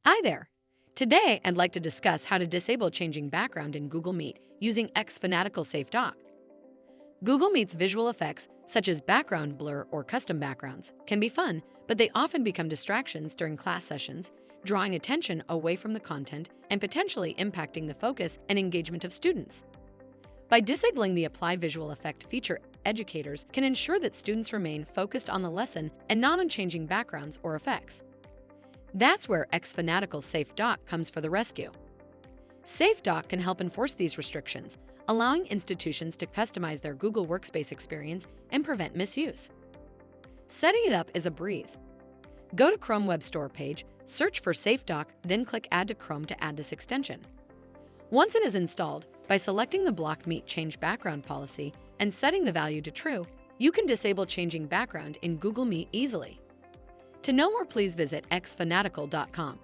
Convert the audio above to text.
Hi there! Today, I'd like to discuss how to disable changing background in Google Meet using xFanatical SafeDoc. Google Meet's visual effects, such as background blur or custom backgrounds, can be fun, but they often become distractions during class sessions, drawing attention away from the content and potentially impacting the focus and engagement of students. By disabling the Apply Visual Effect feature, educators can ensure that students remain focused on the lesson and not on changing backgrounds or effects. That's where xFanatical SafeDoc comes for the rescue. SafeDoc can help enforce these restrictions, allowing institutions to customize their Google Workspace experience and prevent misuse. Setting it up is a breeze. Go to Chrome Web Store page, search for SafeDoc, then click Add to Chrome to add this extension. Once it is installed, by selecting the Block Meet Change Background policy and setting the value to True, you can disable changing background in Google Meet easily. To know more, please visit xfanatical.com.